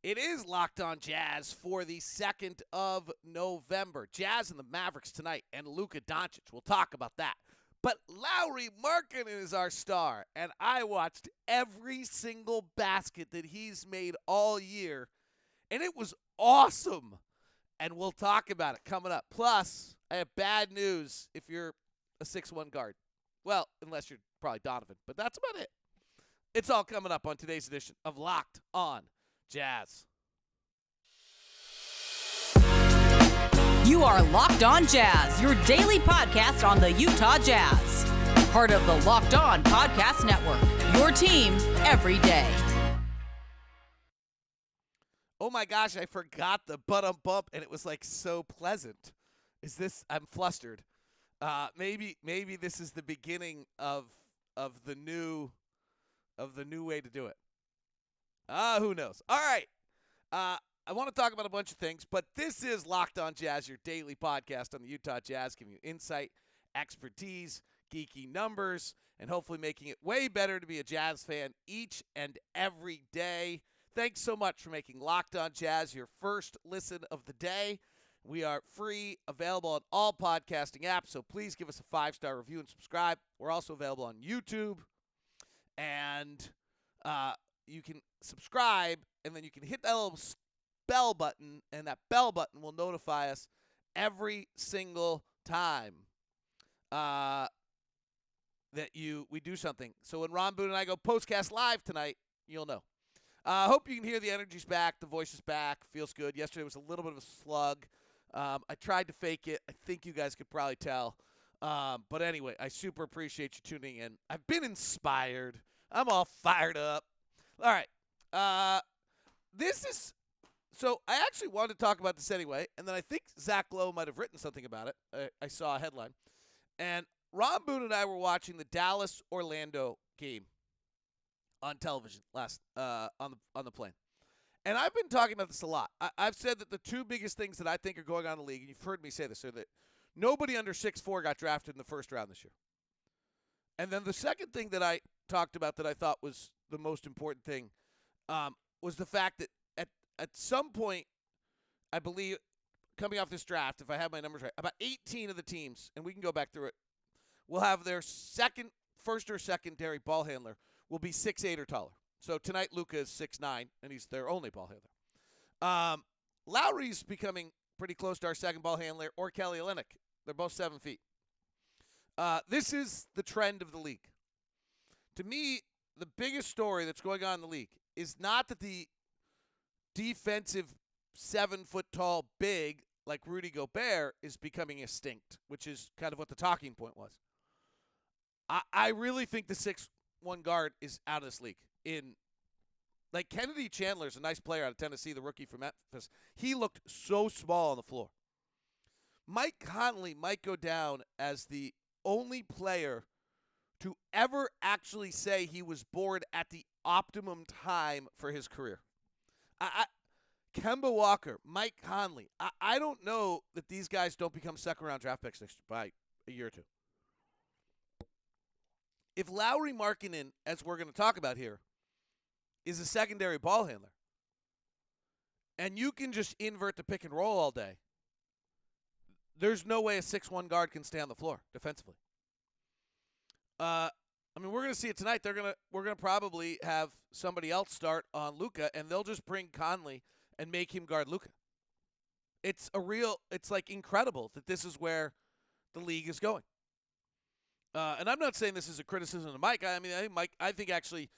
It is Locked On Jazz for the 2nd of November. Jazz and the Mavericks tonight, and Luka Doncic. We'll talk about that. But Lauri MarKkanen is our star, and I watched every single basket that he's made all year, and it was awesome. And we'll talk about it coming up. Plus, I have bad news if you're a 6'1 guard. Well, unless you're probably Donovan, but that's about it. It's all coming up on today's edition of Locked On Jazz. You are Locked On Jazz, your daily podcast on the Utah Jazz. Part of the Locked On Podcast Network, your team every day. Oh my gosh, I forgot the bump, and it was like so pleasant. I'm flustered. Maybe this is the beginning of the new way to do it. Who knows? All right. I want to talk about a bunch of things, but this is Locked On Jazz, your daily podcast on the Utah Jazz, giving you insight, expertise, geeky numbers, and hopefully making it way better to be a Jazz fan each and every day. Thanks so much for making Locked On Jazz your first listen of the day. We are free, available on all podcasting apps, so please give us a 5-star review and subscribe. We're also available on YouTube, and you can subscribe, and then you can hit that little bell button, and that bell button will notify us every single time that we do something. So when Ron Boone and I go postcast live tonight, you'll know. I hope you can hear the energy's back, the voice is back, feels good. Yesterday was a little bit of a slug. I tried to fake it. I think you guys could probably tell. But anyway, I super appreciate you tuning in. I've been inspired. I'm all fired up. All right. So I actually wanted to talk about this anyway, and then I think Zach Lowe might have written something about it. I saw a headline. And Ron Boone and I were watching the Dallas-Orlando game on television on the plane. And I've been talking about this a lot. I've said that the two biggest things that I think are going on in the league, and you've heard me say this, are that nobody under 6'4 got drafted in the first round this year. And then the second thing that I talked about that I thought was the most important thing was the fact that at some point, I believe, coming off this draft, if I have my numbers right, about 18 of the teams, and we can go back through it, will have their first or secondary ball handler will be 6'8 or taller. So tonight, Luka is 6'9, and he's their only ball handler. Lauri's becoming pretty close to our second ball handler, or Kelly Olynyk. They're both 7 feet. This is the trend of the league. To me, the biggest story that's going on in the league is not that the defensive 7-foot-tall big like Rudy Gobert is becoming extinct, which is kind of what the talking point was. I really think the 6'1 guard is out of this league. Like Kennedy Chandler's a nice player out of Tennessee, the rookie from Memphis. He looked so small on the floor. Mike Conley might go down as the only player to ever actually say he was born at the optimum time for his career. Kemba Walker, Mike Conley. I don't know that these guys don't become second-round draft picks next by a year or two. If Lauri MarKkanen, as we're going to talk about here, is a secondary ball handler, and you can just invert the pick and roll all day, there's no way a 6'1 guard can stay on the floor defensively. We're going to see it tonight. We're going to probably have somebody else start on Luka, and they'll just bring Conley and make him guard Luka. It's like incredible that this is where the league is going. And I'm not saying this is a criticism of Mike. I think Mike, I think actually,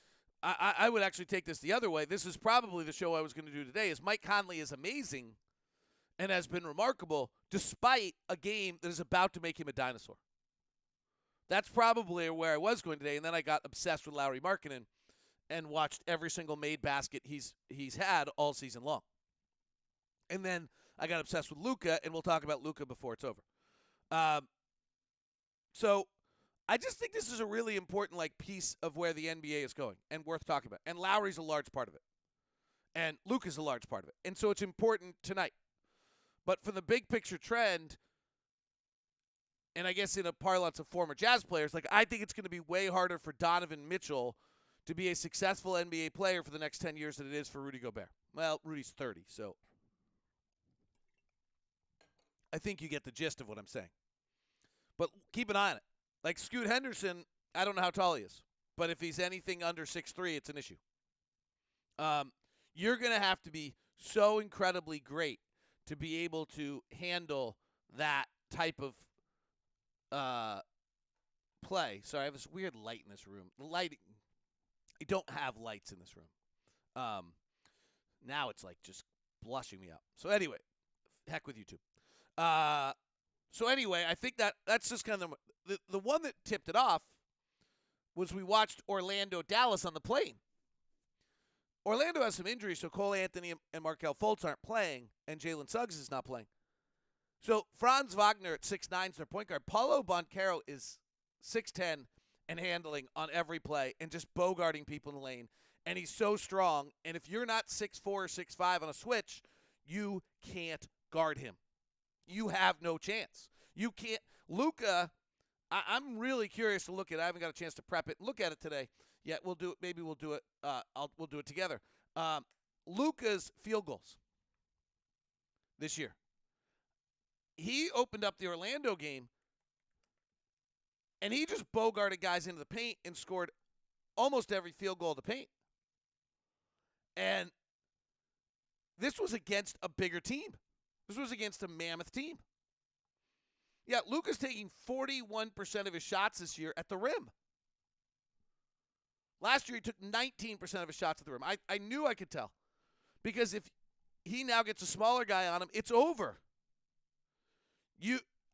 I would actually take this the other way. This is probably the show I was going to do today, is Mike Conley is amazing and has been remarkable despite a game that is about to make him a dinosaur. That's probably where I was going today, and then I got obsessed with Lauri MarKkanen and watched every single made basket he's had all season long. And then I got obsessed with Luka, and we'll talk about Luka before it's over. So I just think this is a really important piece of where the NBA is going and worth talking about. And Lauri's a large part of it. And Luka's a large part of it. And so it's important tonight. But for the big picture trend, and I guess in a parlance of former Jazz players, I think it's going to be way harder for Donovan Mitchell to be a successful NBA player for the next 10 years than it is for Rudy Gobert. Well, Rudy's 30, so I think you get the gist of what I'm saying. But keep an eye on it. Like Scoot Henderson, I don't know how tall he is, but if he's anything under 6'3", it's an issue. You're going to have to be so incredibly great to be able to handle that type of play. Sorry, I have this weird light in this room. The lighting, I don't have lights in this room. Now it's like just blushing me out. So anyway, heck with YouTube. So anyway, I think that's just kind of the one that tipped it off was we watched Orlando-Dallas on the plane. Orlando has some injuries, so Cole Anthony and Markelle Fultz aren't playing, and Jalen Suggs is not playing. So Franz Wagner at 6'9" is their point guard. Paulo Banchero is 6'10" and handling on every play and just bogarting people in the lane. And he's so strong. And if you're not 6'4" or 6'5" on a switch, you can't guard him. You have no chance. You can't. Luka, I'm really curious to look at it. I haven't got a chance to prep it and look at it today yet. We'll do it. Maybe we'll do it. We'll do it together. Luka's field goals this year. He opened up the Orlando game, and he just bogarted guys into the paint and scored almost every field goal of the paint. And this was against a bigger team. This was against a mammoth team. Yeah, Luka's taking 41% of his shots this year at the rim. Last year, he took 19% of his shots at the rim. I knew I could tell. Because if he now gets a smaller guy on him, it's over.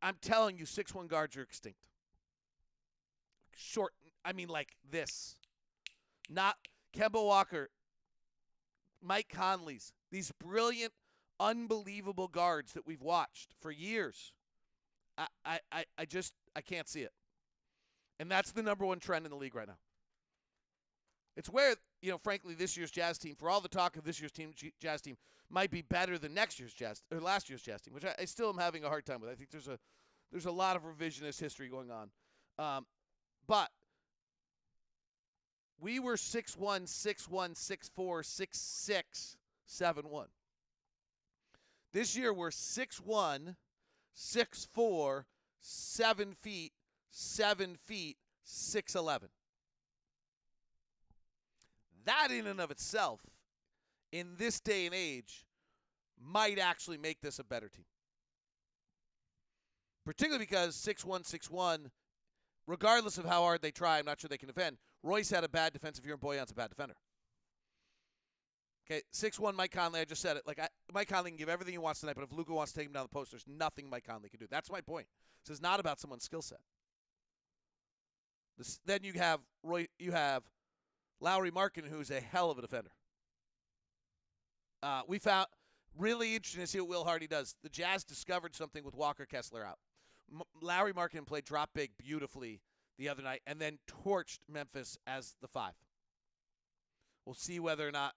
I'm telling you, 6'1" guards are extinct. Short, I mean like this. Not Kemba Walker, Mike Conley's. These brilliant, unbelievable guards that we've watched for years. I can't see it. And that's the number one trend in the league right now. It's where, frankly, this year's Jazz team, for all the talk of this year's Jazz team, might be better than last year's Jazz team, which I still am having a hard time with. I think there's a lot of revisionist history going on. But we were 6'1", 6'1", 6'4", 6'6", 7'1". This year we're 6'1", 6'4", 7 feet, 6'11". That in and of itself, in this day and age, might actually make this a better team. Particularly because 6'1", 6'1", regardless of how hard they try, I'm not sure they can defend. Royce had a bad defensive year, and Boyan's a bad defender. Okay, 6'1", Mike Conley, I just said it. Mike Conley can give everything he wants tonight, but if Luka wants to take him down the post, there's nothing Mike Conley can do. That's my point. This is not about someone's skill set. Then you have Lauri MarKkanen, who's a hell of a defender. We found really interesting to see what Will Hardy does. The Jazz discovered something with Walker Kessler out. Lauri MarKkanen played drop big beautifully the other night and then torched Memphis as the 5. We'll see whether or not.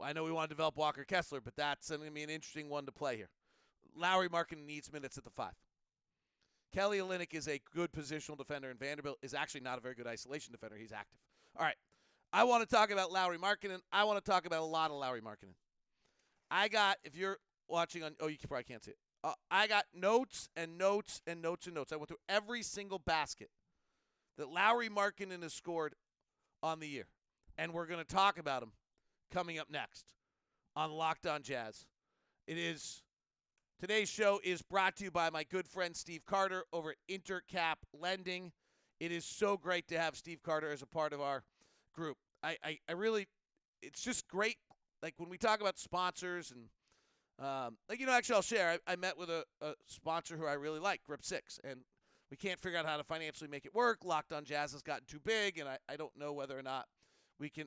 I know we want to develop Walker Kessler, but that's going to be an interesting one to play here. Lauri MarKkanen needs minutes at the 5. Kelly Olynyk is a good positional defender, and Vanderbilt is actually not a very good isolation defender. He's active. All right. I want to talk about Lauri MarKkanen. I want to talk about a lot of Lauri MarKkanen. If you're watching on, you probably can't see it. I got notes and notes and notes and notes. I went through every single basket that Lauri MarKkanen has scored on the year. And we're going to talk about him coming up next on Locked On Jazz. Today's show is brought to you by my good friend Steve Carter over at Intercap Lending. It is so great to have Steve Carter as a part of our group. I really, it's just great. Like when we talk about sponsors and, actually I'll share. I met with a sponsor who I really like, Grip 6, and we can't figure out how to financially make it work. Locked On Jazz has gotten too big, and I don't know whether or not we can,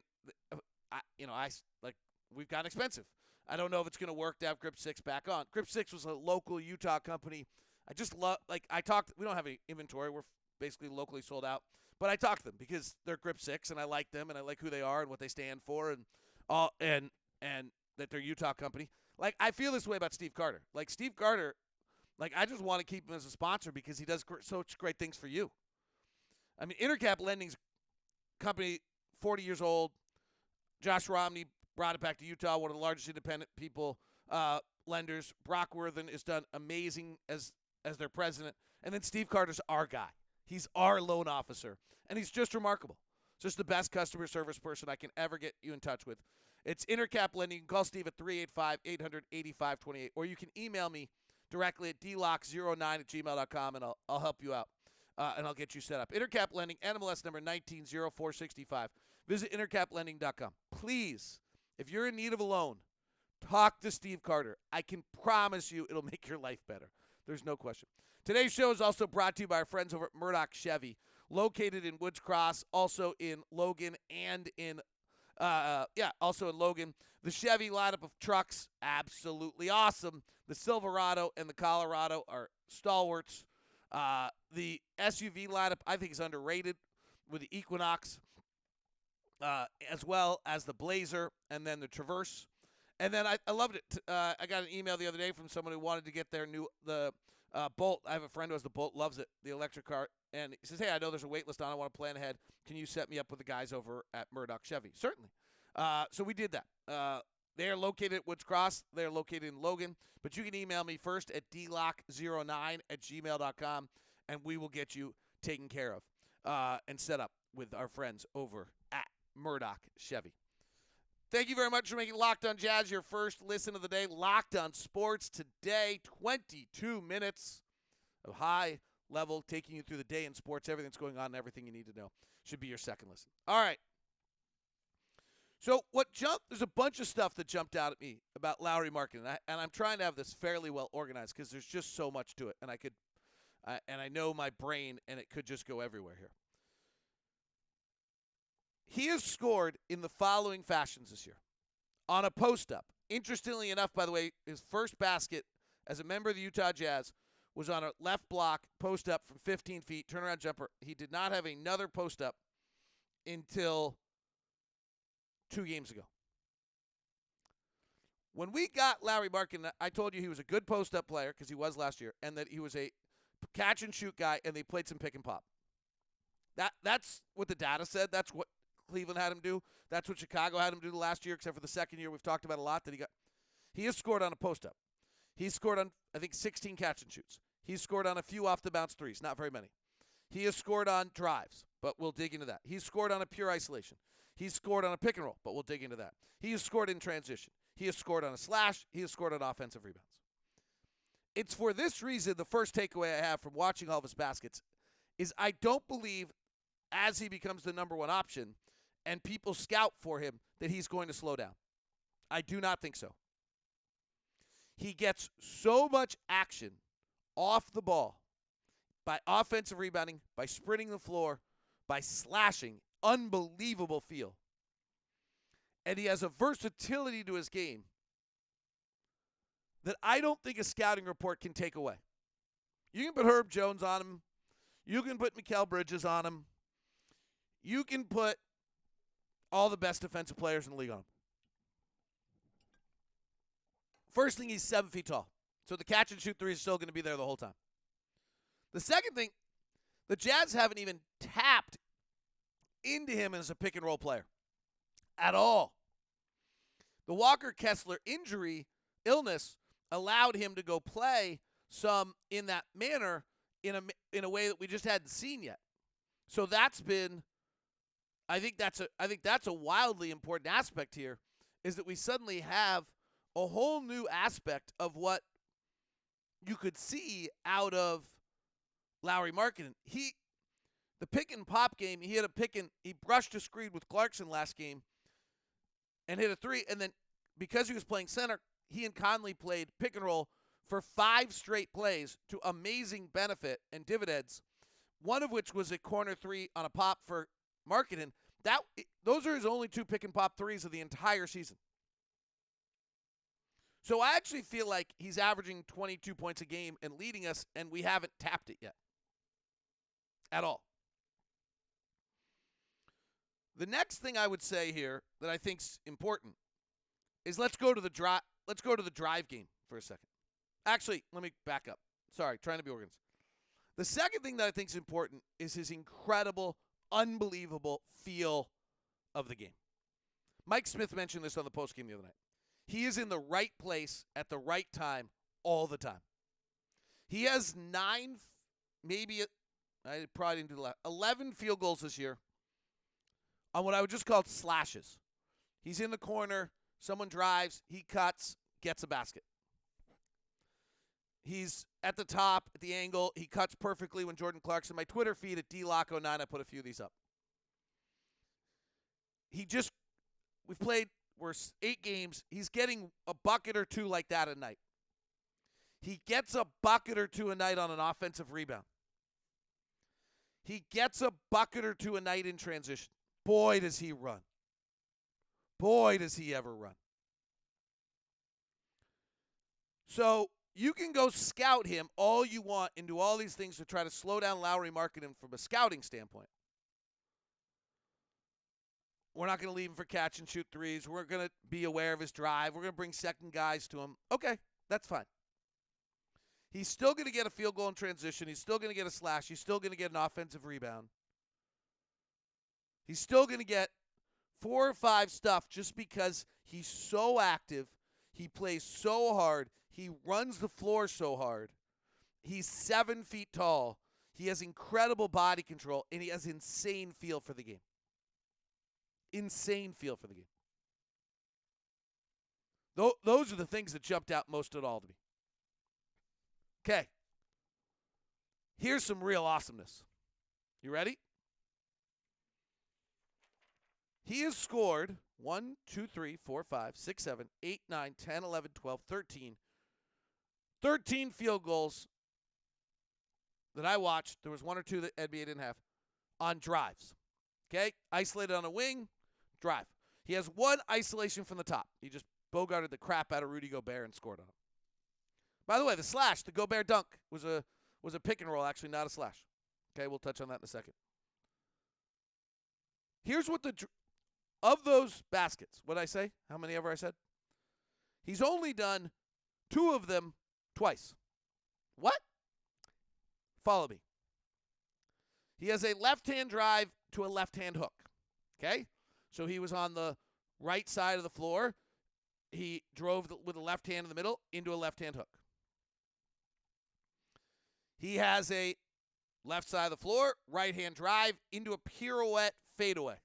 we've gotten expensive. I don't know if it's going to work to have Grip 6 back on. Grip 6 was a local Utah company. I just love, we don't have any inventory. We're basically locally sold out. But I talk to them because they're Grip 6, and I like them, and I like who they are and what they stand for, and that they're a Utah company. I feel this way about Steve Carter. Steve Carter, I just want to keep him as a sponsor because he does such great things for you. Intercap Lending's company, 40 years old. Josh Romney brought it back to Utah, one of the largest independent lenders. Brock Worthen has done amazing as their president. And then Steve Carter's our guy. He's our loan officer. And he's just remarkable. Just the best customer service person I can ever get you in touch with. It's Intercap Lending. You can call Steve at 385-800-8528. Or you can email me directly at dlock09@gmail.com, and I'll help you out. And I'll get you set up. Intercap Lending, NMLS number 190465. Visit intercaplending.com. Please, if you're in need of a loan, talk to Steve Carter. I can promise you it'll make your life better. There's no question. Today's show is also brought to you by our friends over at Murdoch Chevy, located in Woods Cross, also in Logan, and also in Logan. The Chevy lineup of trucks, absolutely awesome. The Silverado and the Colorado are stalwarts. The SUV lineup, I think, is underrated with the Equinox, as well as the Blazer, and then the Traverse. And then I loved it. I got an email the other day from someone who wanted to get their Bolt. I have a friend who has the Bolt, loves it, the electric car. And he says, hey, I know there's a wait list on. I want to plan ahead. Can you set me up with the guys over at Murdoch Chevy? Certainly. So we did that. They are located at Woods Cross. They are located in Logan. But you can email me first at dlock09@gmail.com, and we will get you taken care of and set up with our friends over at Murdoch Chevy. Thank you very much for making Locked on Jazz your first listen of the day. Locked on Sports today, 22 minutes of high level, taking you through the day in sports, everything that's going on, and everything you need to know. Should be your second listen. All right. So there's a bunch of stuff that jumped out at me about Lauri MarKkanen, and I'm trying to have this fairly well organized because there's just so much to it, and I know my brain, and it could just go everywhere here. He has scored in the following fashions this year. On a post-up. Interestingly enough, by the way, his first basket as a member of the Utah Jazz was on a left block, post-up from 15 feet, turnaround jumper. He did not have another post-up until 2 games ago. When we got Lauri MarKkanen, I told you he was a good post-up player, because he was last year, and that he was a catch-and-shoot guy, and they played some pick and pop. That's what the data said. That's what Cleveland had him do. That's what Chicago had him do last year, except for the second year we've talked about a lot that he has scored on a post-up. He's scored on, I think, 16 catch-and-shoots. He's scored on a few off-the-bounce threes, not very many. He has scored on drives, but we'll dig into that. He's scored on a pure isolation. He's scored on a pick and roll, but we'll dig into that. He has scored in transition. He has scored on a slash. He has scored on offensive rebounds. It's for this reason, the first takeaway I have from watching all of his baskets is I don't believe, as he becomes the number one option and people scout for him, that he's going to slow down. I do not think so. He gets so much action off the ball by offensive rebounding, by sprinting the floor, by slashing. Unbelievable feel. And he has a versatility to his game that I don't think a scouting report can take away. You can put Herb Jones on him. You can put Mikal Bridges on him. You can put all the best defensive players in the league on him. First thing, he's 7 feet tall. So the catch and shoot three is still going to be there the whole time. The second thing, the Jazz haven't even tapped into him as a pick and roll player at all. The Walker Kessler illness allowed him to go play some in that manner in a way that we just hadn't seen yet. So that's been, I think that's a wildly important aspect here, is that we suddenly have a whole new aspect of what you could see out of Lauri MarKkanen. The pick and pop game, he brushed a screen with Clarkson last game and hit a three. And then because he was playing center, he and Conley played pick and roll for 5 straight plays to amazing benefit and dividends, one of which was a corner three on a pop for MarKkanen. Those are his only 2 pick and pop threes of the entire season. So I actually feel like he's averaging 22 points a game and leading us, and we haven't tapped it yet at all. The next thing I would say here that I think's important is let's go to the drive game for a second. Actually, let me back up. Sorry, trying to be organized. The second thing that I think is important is his incredible, unbelievable feel of the game. Mike Smith mentioned this on the postgame the other night. He is in the right place at the right time all the time. He has 9, maybe, I probably didn't do the last, 11 field goals this year on what I would just call slashes. He's in the corner, someone drives, he cuts, gets a basket. He's at the top, at the angle, he cuts perfectly when Jordan Clarkson. My Twitter feed at DLock09, I put a few of these up. We're 8 games. He's getting a bucket or 2 like that a night. He gets a bucket or 2 a night on an offensive rebound. He gets a bucket or 2 a night in transition. Boy, does he run. Boy, does he ever run. So you can go scout him all you want and do all these things to try to slow down Lauri MarKkanen from a scouting standpoint. We're not going to leave him for catch and shoot threes. We're going to be aware of his drive. We're going to bring second guys to him. Okay, that's fine. He's still going to get a field goal in transition. He's still going to get a slash. He's still going to get an offensive rebound. He's still going to get 4 or 5 stuff just because he's so active. He plays so hard. He runs the floor so hard. He's 7 feet tall. He has incredible body control, and he has insane feel for the game. Insane feel for the game. Those are the things that jumped out most at all to me. Okay. Here's some real awesomeness. You ready? He has scored 1, 2, 3, 4, 5, 6, 7, 8, 9, 10, 11, 12, 13. 13 field goals that I watched. There was 1 or 2 that NBA didn't have on drives. Okay? Isolated on a wing, drive. He has 1 isolation from the top. He just bogarted the crap out of Rudy Gobert and scored on him. By the way, the slash, the Gobert dunk, was a pick and roll, actually, not a slash. Okay, we'll touch on that in a second. Here's what of those baskets, what'd I say? How many ever I said? He's only done 2 of them twice. What? Follow me. He has a left-hand drive to a left-hand hook. Okay? So he was on the right side of the floor. He drove with the left hand in the middle into a left-hand hook. He has a left side of the floor, right-hand drive into a pirouette fadeaway.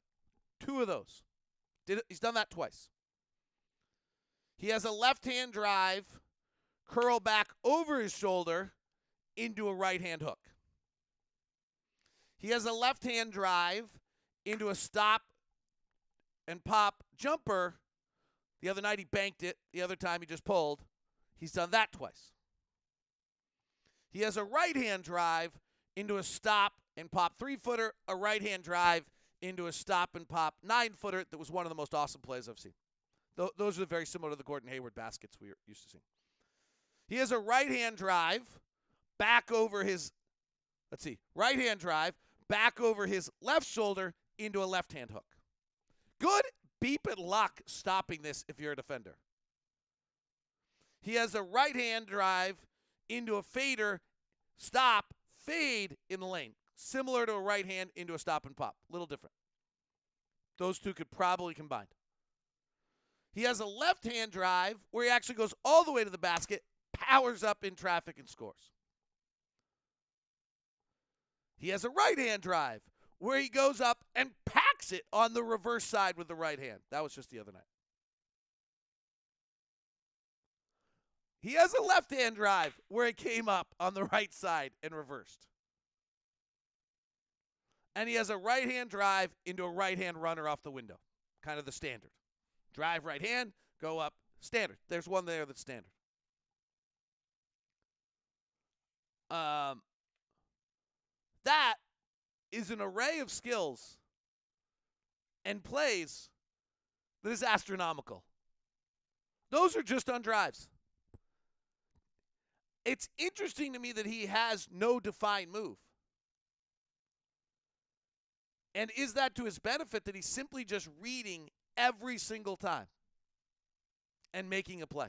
2 of those. He's done that twice. He has a left-hand drive, curl back over his shoulder into a right-hand hook. He has a left-hand drive into a stop and pop jumper. The other night he banked it. The other time he just pulled. He's done that twice. He has a right-hand drive into a stop and pop 3-footer, a right-hand drive into a stop and pop 9-footer that was one of the most awesome plays I've seen. Those are very similar to the Gordon Hayward baskets we were used to seeing. He has a right-hand drive back over his, right-hand drive back over his left shoulder into a left-hand hook. Good beep and luck stopping this if you're a defender. He has a right-hand drive into a fader, stop, fade in the lane. Similar to a right hand into a stop and pop. A little different. Those 2 could probably combine. He has a left-hand drive where he actually goes all the way to the basket, powers up in traffic, and scores. He has a right-hand drive where he goes up and packs it on the reverse side with the right hand. That was just the other night. He has a left-hand drive where he came up on the right side and reversed. And he has a right-hand drive into a right-hand runner off the window. Kind of the standard. Drive right hand, go up, standard. There's one there that's standard. That is an array of skills and plays that is astronomical. Those are just on drives. It's interesting to me that he has no defined move. And is that to his benefit that he's simply just reading every single time and making a play?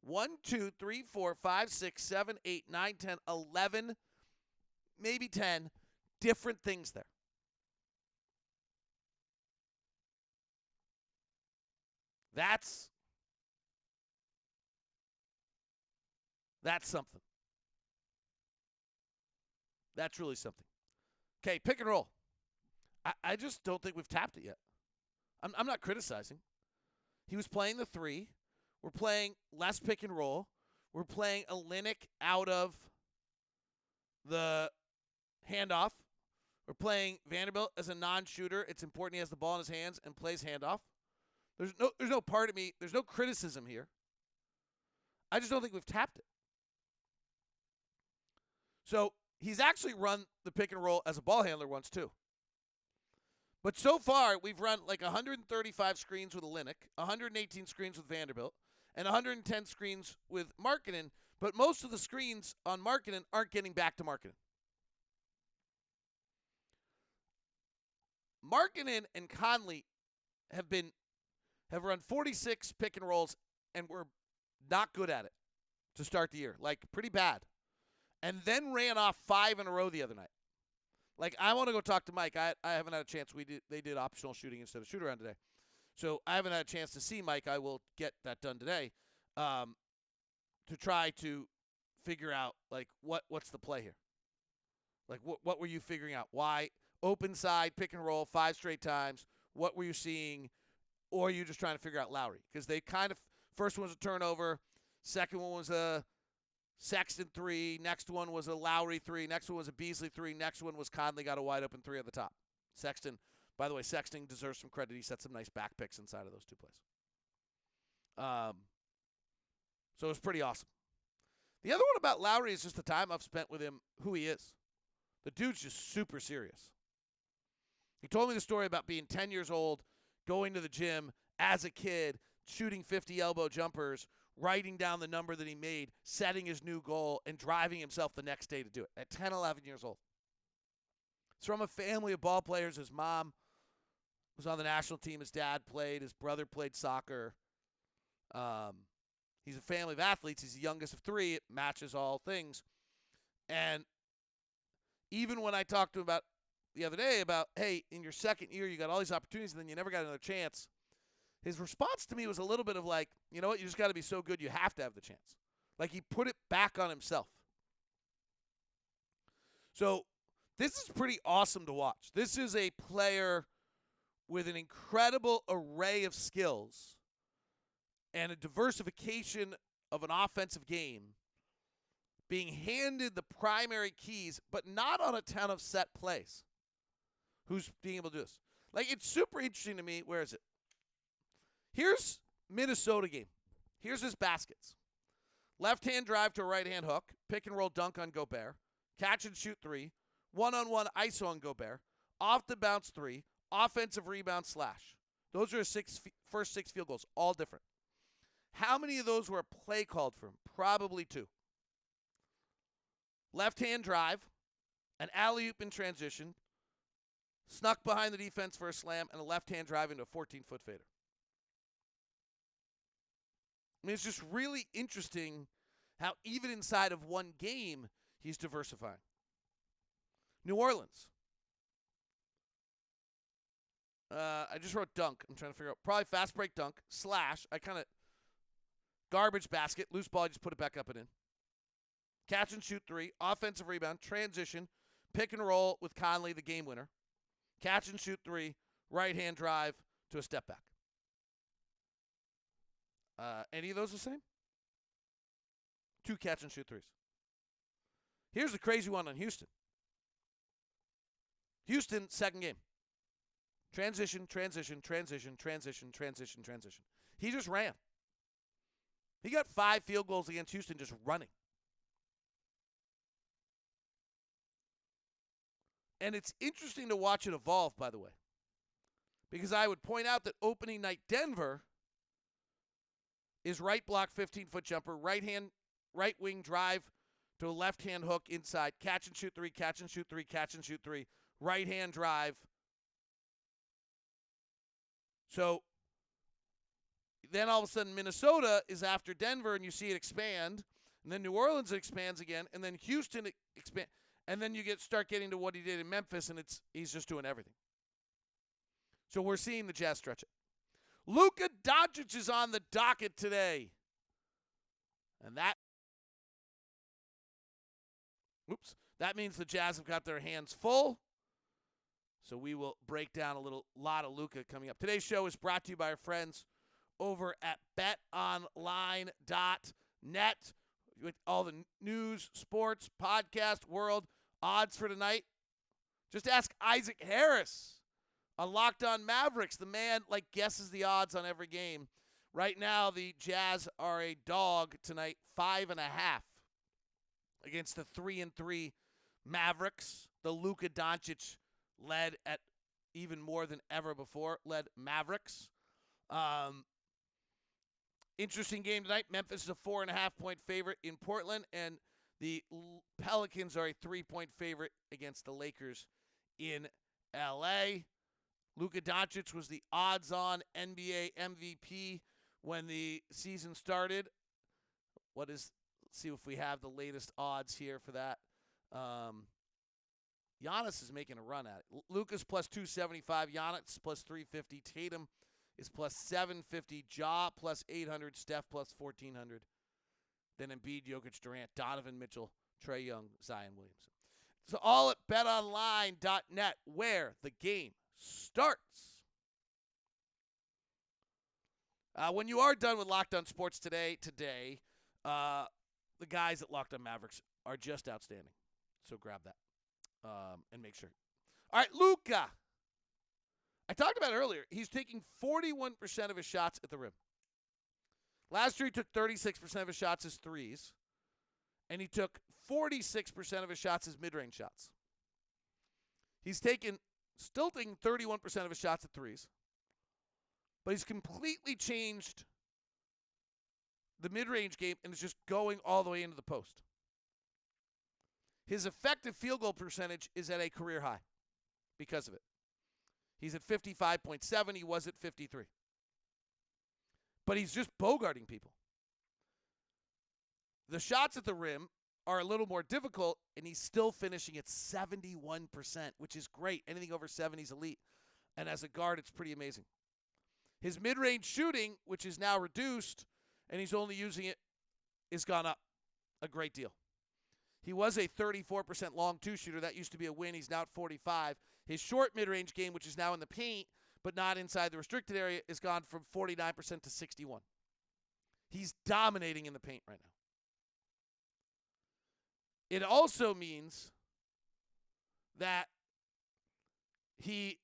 1, 2, 3, 4, 5, 6, 7, 8, 9, 10, 11, maybe 10 different things there. That's something. That's really something. Okay, pick and roll. I just don't think we've tapped it yet. I'm not criticizing. He was playing the 3. We're playing less pick and roll. We're playing Olynyk out of the handoff. We're playing Vanderbilt as a non-shooter. It's important he has the ball in his hands and plays handoff. There's no part of me, there's no criticism here. I just don't think we've tapped it. So he's actually run the pick and roll as a ball handler once too. But so far, we've run like 135 screens with Olynyk, 118 screens with Vanderbilt, and 110 screens with MarKkanen, but most of the screens on MarKkanen aren't getting back to MarKkanen. MarKkanen and Conley have run 46 pick and rolls, and were not good at it to start the year, like pretty bad, and then ran off 5 in a row the other night. Like, I want to go talk to Mike. I haven't had a chance. They did optional shooting instead of shoot around today. So I haven't had a chance to see Mike. I will get that done today to try to figure out, like, what's the play here? Like, what were you figuring out? Why? Open side, pick and roll, 5 straight times. What were you seeing? Or are you just trying to figure out Lauri? Because they kind of, first one was a turnover. Second one was a Sexton 3, next one was a Lauri 3, next one was a Beasley 3, next one was Conley got a wide open 3 at the top. Sexton, by the way, Sexton deserves some credit. He set some nice back picks inside of those 2 plays. So it was pretty awesome. The other one about Lauri is just the time I've spent with him, who he is. The dude's just super serious. He told me the story about being 10 years old, going to the gym as a kid, shooting 50 elbow jumpers, writing down the number that he made, setting his new goal, and driving himself the next day to do it at 10, 11 years old. He's from a family of ball players. His mom was on the national team. His dad played. His brother played soccer. He's a family of athletes. He's the youngest of 3. It matches all things. And even when I talked to him about the other day about, hey, in your second year, you got all these opportunities, and then you never got another chance, his response to me was a little bit of like, you know what, you just got to be so good you have to have the chance. Like, he put it back on himself. So this is pretty awesome to watch. This is a player with an incredible array of skills and a diversification of an offensive game being handed the primary keys, but not on a ton of set plays. Who's being able to do this? Like, it's super interesting to me. Where is it? Here's Minnesota game. Here's his baskets. Left-hand drive to a right-hand hook. Pick and roll dunk on Gobert. Catch and shoot 3. One-on-one ISO on Gobert. Off the bounce 3. Offensive rebound slash. Those are his first 6 field goals. All different. How many of those were a play called for him? Probably 2. Left-hand drive. An alley-oop in transition. Snuck behind the defense for a slam. And a left-hand drive into a 14-foot fader. I mean, it's just really interesting how even inside of one game, he's diversifying. New Orleans. I just wrote dunk. I'm trying to figure out. Probably fast break dunk. Slash. I kind of garbage basket. Loose ball. I just put it back up and in. Catch and shoot 3. Offensive rebound. Transition. Pick and roll with Conley, the game winner. Catch and shoot 3. Right-hand drive to a step back. Any of those the same? 2 catch and shoot 3s. Here's the crazy one on Houston. Houston, second game. Transition, transition, transition, transition, transition, transition. He just ran. He got 5 field goals against Houston just running. And it's interesting to watch it evolve, by the way. Because I would point out that opening night Denver is right block 15-foot jumper, right wing drive to a left-hand hook inside, catch and shoot 3, catch and shoot 3, catch and shoot 3, right-hand drive. So then all of a sudden Minnesota is after Denver, and you see it expand, and then New Orleans expands again, and then Houston expand, and then you start getting to what he did in Memphis, and he's just doing everything. So we're seeing the Jazz stretch it. Luka Doncic is on the docket today. And that means the Jazz have got their hands full. So we will break down a lot of Luka coming up. Today's show is brought to you by our friends over at betonline.net with all the news, sports, podcast, world, odds for tonight. Just ask Isaac Harris on Locked On Mavericks. The man guesses the odds on every game. Right now, the Jazz are a dog tonight, 5.5 against the 3-3 Mavericks. The Luka Doncic led at even more than ever before, led Mavericks. Interesting game tonight. Memphis is a 4.5-point favorite in Portland, and the Pelicans are a 3-point favorite against the Lakers in L.A. Luka Doncic was the odds-on NBA MVP when the season started. Let's see if we have the latest odds here for that. Giannis is making a run at it. Luka's plus 275. Giannis plus 350. Tatum is plus 750. Ja plus 800. Steph plus 1,400. Then Embiid, Jokic, Durant, Donovan Mitchell, Trae Young, Zion Williamson. So all at betonline.net, where the game starts. When you are done with Locked On Sports today, the guys at Locked On Mavericks are just outstanding. So grab that and make sure. All right, Luka. I talked about it earlier. He's taking 41% of his shots at the rim. Last year, he took 36% of his shots as threes, and he took 46% of his shots as mid-range shots. He's still taking 31% of his shots at threes, but he's completely changed the mid-range game and is just going all the way into the post. His effective field goal percentage is at a career high because of it. He's at 55.7. He was at 53. But he's just bogarting people. The shots at the rim are a little more difficult, and he's still finishing at 71%, which is great. Anything over 70 is elite. And as a guard, it's pretty amazing. His mid-range shooting, which is now reduced, and he's only using it, has gone up a great deal. He was a 34% long two-shooter. That used to be a win. He's now at 45. His short mid-range game, which is now in the paint, but not inside the restricted area, has gone from 49% to 61. He's dominating in the paint right now. It also means that he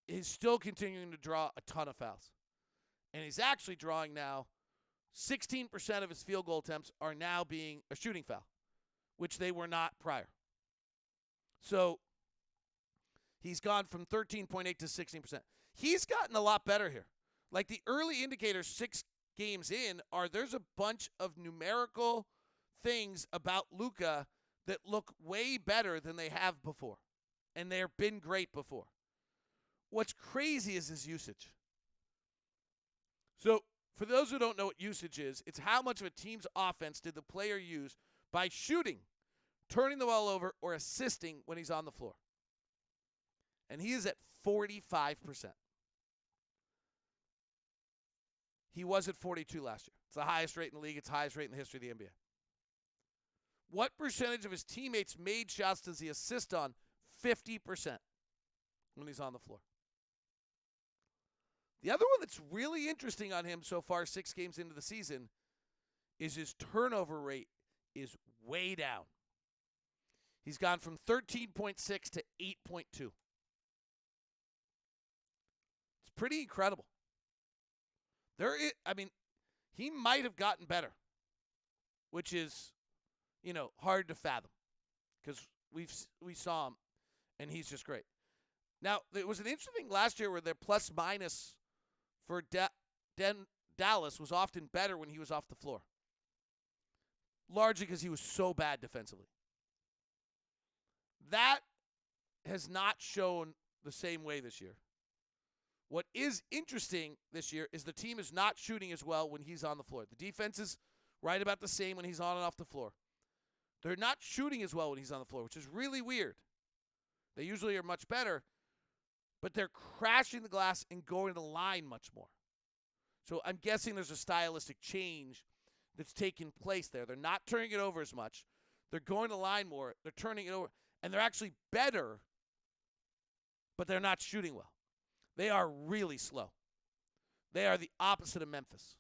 is still continuing to draw a ton of fouls. And he's actually drawing now 16% of his field goal attempts are now being a shooting foul, which they were not prior. So he's gone from 13.8 to 16%. He's gotten a lot better here. Like the early indicators 6 games in are there's a bunch of numerical things about Luka that look way better than they have before. And they've been great before. What's crazy is his usage. So for those who don't know what usage is, it's how much of a team's offense did the player use by shooting, turning the ball over, or assisting when he's on the floor. And he is at 45%. He was at 42 last year. It's the highest rate in the league. It's the highest rate in the history of the NBA. What percentage of his teammates made shots does he assist on? 50% when he's on the floor. The other one that's really interesting on him so far, 6 games into the season, is his turnover rate is way down. He's gone from 13.6 to 8.2. It's pretty incredible. He might have gotten better, which is, hard to fathom because we saw him, and he's just great. Now, there was an interesting thing last year where their plus-minus for Dallas was often better when he was off the floor, largely because he was so bad defensively. That has not shown the same way this year. What is interesting this year is the team is not shooting as well when he's on the floor. The defense is right about the same when he's on and off the floor. They're not shooting as well when he's on the floor, which is really weird. They usually are much better. but they're crashing the glass and going to the line much more. So I'm guessing there's a stylistic change that's taking place there. They're not turning it over as much. They're going to the line more. They're turning it over. And they're actually better, but they're not shooting well. They are really slow. They are the opposite of Memphis.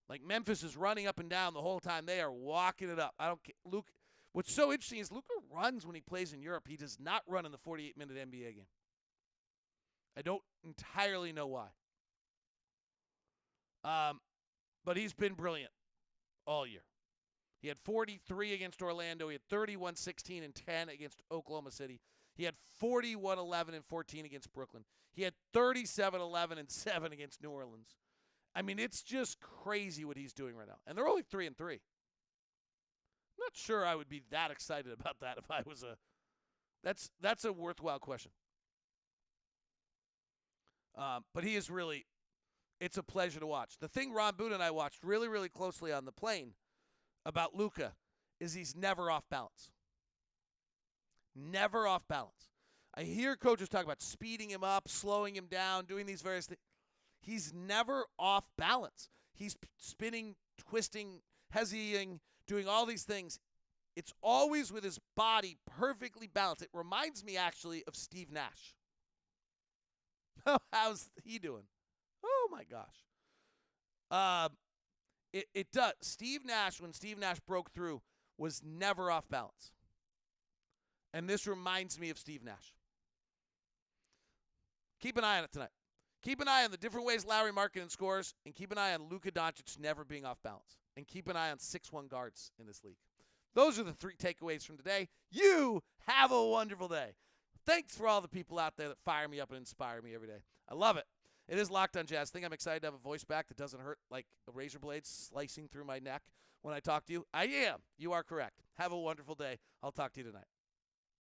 Like Memphis is running up and down the whole time. They are walking it up. I don't care. Luke. What's so interesting is Luka runs when he plays in Europe. He does not run in the 48-minute NBA game. I don't entirely know why. But he's been brilliant all year. He had 43 against Orlando. He had 31, 16, and 10 against Oklahoma City. He had 41, 11, and 14 against Brooklyn. He had 37, 11, and 7 against New Orleans. I mean, it's just crazy what he's doing right now. And they're only 3-3. I'm not sure I would be that excited about that if I was a – that's a worthwhile question. But he is really – it's a pleasure to watch. The thing Ron Boone and I watched really, really closely on the plane about Luka is he's never off balance. Never off balance. I hear coaches talk about speeding him up, slowing him down, doing these various things. He's never off balance. He's spinning, twisting, hezzying, doing all these things. It's always with his body perfectly balanced. It reminds me actually of Steve Nash. How's he doing? Oh, my gosh. It does. Steve Nash, when Steve Nash broke through, was never off balance. And this reminds me of Steve Nash. Keep an eye on it tonight. Keep an eye on the different ways Lauri MarKkanen scores, and keep an eye on Luka Doncic never being off balance. And keep an eye on 6'1" guards in this league. Those are the 3 takeaways from today. You have a wonderful day. Thanks for all the people out there that fire me up and inspire me every day. I love it. It is Locked on Jazz. I think I'm excited to have a voice back that doesn't hurt like a razor blade slicing through my neck when I talk to you. I am. You are correct. Have a wonderful day. I'll talk to you tonight.